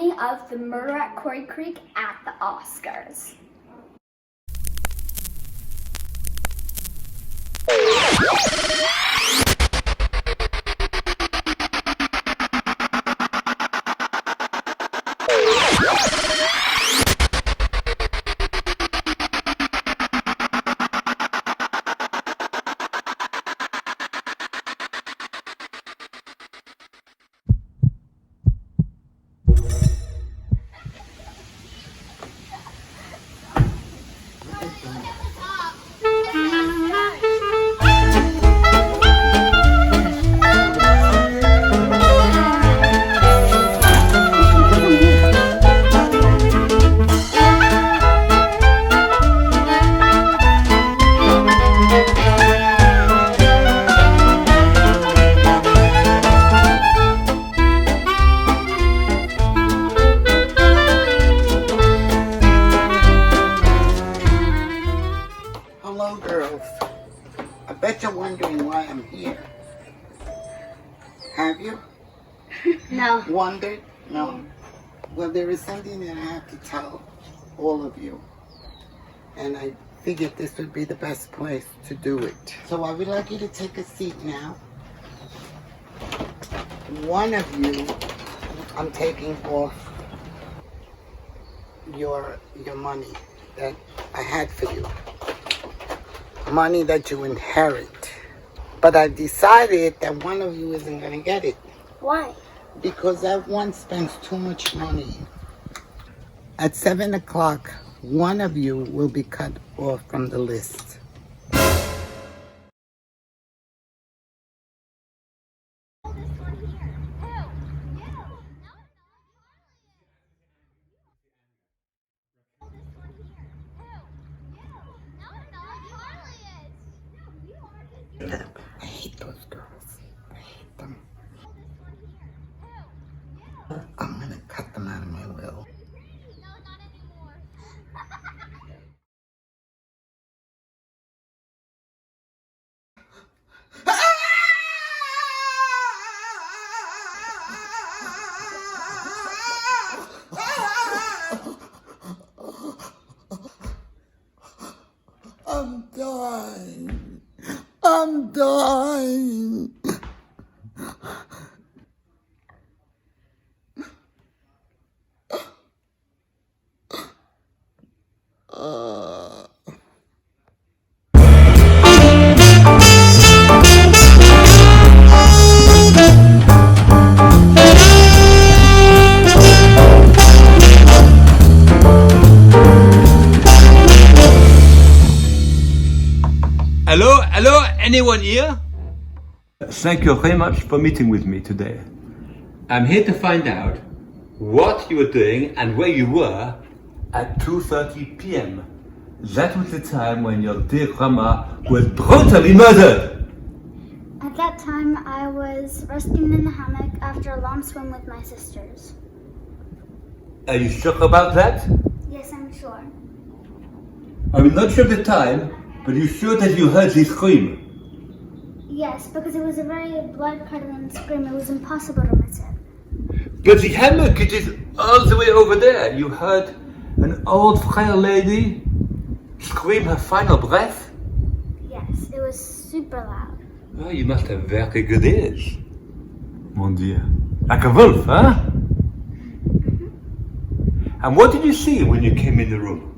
me of the murder at Quarry Creek at the Oscars. Hello, girls. I bet you're wondering why I'm here. Have you? No. Wondered? No. Well, there is something that I have to tell all of you. And I figured this would be the best place to do it. So I would like you to take a seat now. One of you, I'm taking off your money that I had for you. Money that you inherit. But I decided that one of you isn't going to get it. Why? Because that one spends too much money. At 7 o'clock, one of you will be cut off from the list. I hate those girls. I hate them. I'm gonna cut them out of my will. I'm dying. I'm dying. Hello, anyone here? Thank you very much for meeting with me today. I'm here to find out what you were doing and where you were at 2:30 p.m. That was the time when your dear grandma was brutally murdered. At that time, I was resting in the hammock after a long swim with my sisters. Are you sure about that? Yes, I'm sure. I'm not sure of the time, but you sure that you heard the scream? Yes, because it was a very blood-curdling scream. It was impossible to miss it. But the hammock, it is all the way over there. You heard an old frail lady scream her final breath? Yes, it was super loud. Oh, you must have very good ears. Mon Dieu. Like a wolf, huh? And what did you see when you came in the room?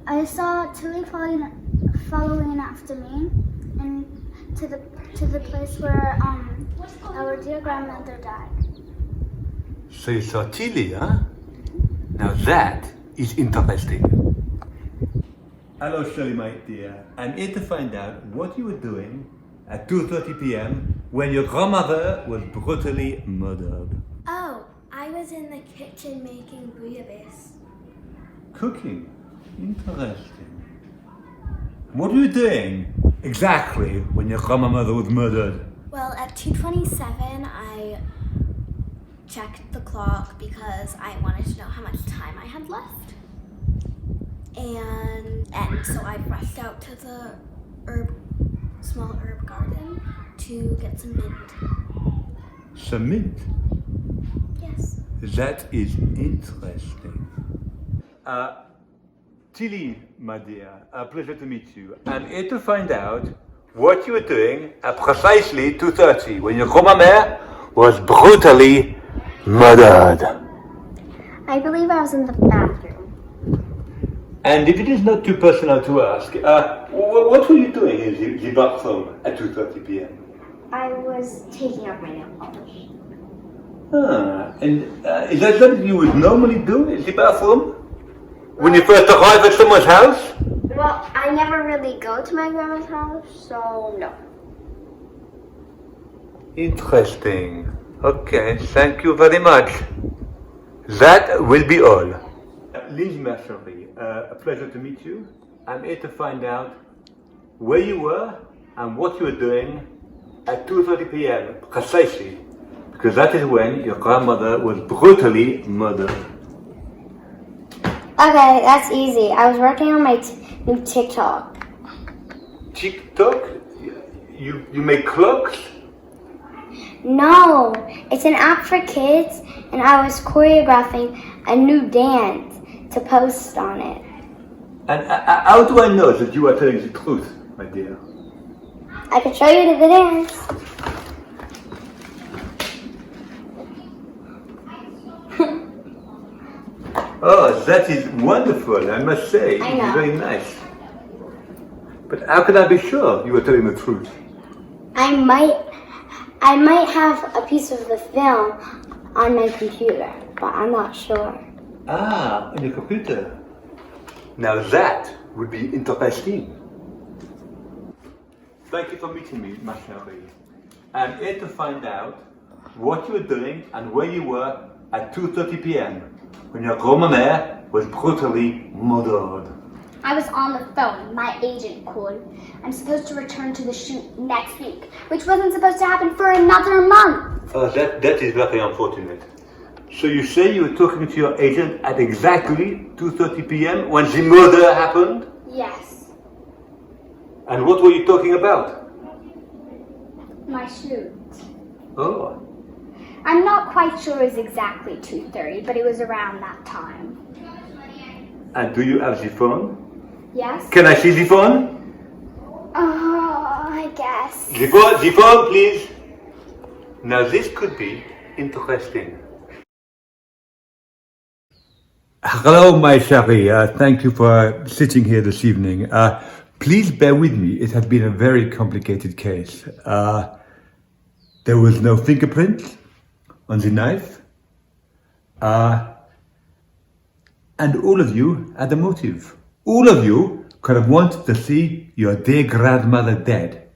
I saw Tilly following after me and to the place where our dear grandmother died. So you saw Tilly, huh? Now that is interesting. Hello, Shirley, my dear. I'm here to find out what you were doing at 2:30 p.m. when your grandmother was brutally murdered. Oh, I was in the kitchen making bouillabaisse. Cooking? Interesting. What were you doing exactly when your grandmother was murdered? Well, at 2:27, I checked the clock because I wanted to know how much time I had left. And so I rushed out to the small herb garden to get some mint. Some mint? Yes. That is interesting. Tilly, my dear, a pleasure to meet you. I'm here to find out what you were doing at precisely 2:30 when your grand-mère was brutally murdered. I believe I was in the bathroom. And if it is not too personal to ask, what were you doing in the bathroom at 2:30 p.m.? I was taking off my nail polish. And is that something you would normally do in the bathroom? When you first arrive at someone's house? Well, I never really go to my grandma's house, so no. Interesting. Okay, thank you very much. That will be all. Liz Mercery, a pleasure to meet you. I'm here to find out where you were and what you were doing at 2:30 p.m. precisely, because that is when your grandmother was brutally murdered. Okay, that's easy. I was working on my new TikTok. TikTok? You make clocks? No, it's an app for kids, and I was choreographing a new dance to post on it. And how do I know that you are telling the truth, my dear? I can show you the dance. Oh, that is wonderful, I must say. I It know. is very nice. But how can I be sure you are telling the truth? I might have a piece of the film on my computer, but I'm not sure. Ah, on your computer. Now that would be interesting. Thank you for meeting me, ma chérie. I'm here to find out what you were doing and where you were at 2:30 p.m. when your grand-mère was brutally murdered. I was on the phone. My agent called. I'm supposed to return to the shoot next week, which wasn't supposed to happen for another month. Oh, that is very unfortunate. So you say you were talking to your agent at exactly 2:30 p.m. when the murder happened? Yes, And what were you talking about? my shoot. Oh, I'm not quite sure it was exactly 2:30, but it was around that time. and do you have the phone? Yes? Can I see the phone? Oh, I guess. The phone, please. Now this could be interesting. Hello, my chérie. Thank you for sitting here this evening. Please bear with me. It has been a very complicated case. There was no fingerprints on the knife. And all of you had a motive. All of you could have wanted to see your dear grandmother dead.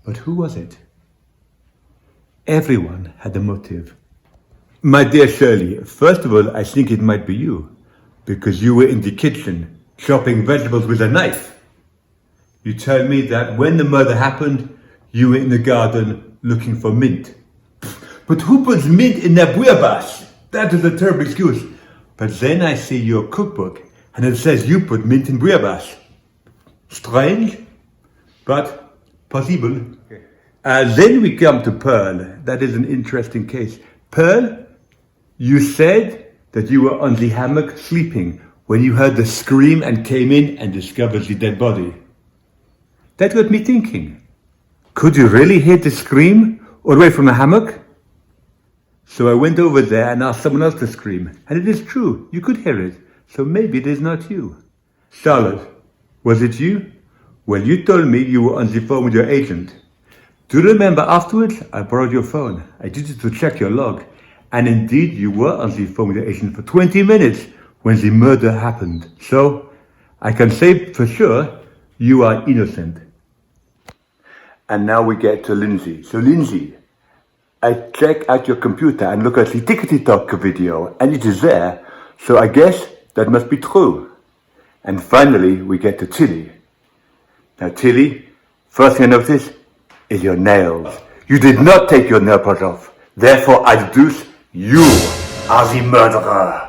But who was it? Everyone had a motive. My dear Shirley, first of all, I think it might be you, because you were in the kitchen chopping vegetables with a knife. You tell me that when the murder happened, you were in the garden looking for mint. But who puts mint in their bouillabaisse? That is a terrible excuse. But then I see your cookbook, and it says you put mint in bouillabaisse. Strange, but possible. Then we come to Pearl. That is an interesting case. Pearl, you said that you were on the hammock sleeping when you heard the scream and came in and discovered the dead body. That got me thinking. Could you really hear the scream all the way from the hammock? So I went over there and asked someone else to scream. And it is true, you could hear it. So maybe it is not you. Charlotte, was it you? Well, you told me you were on the phone with your agent. Do you remember afterwards? I borrowed your phone. I did it to check your log. And indeed, you were on the phone with your agent for 20 minutes when the murder happened. So I can say for sure you are innocent. And now we get to Lindsay. So Lindsay, I check out your computer and look at the Tickety Talk video, and it is there. So I guess that must be true. And finally, we get to Tilly. Now Tilly, first thing I notice is your nails. You did not take your nail polish off. Therefore, I deduce you are the murderer.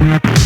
Bye.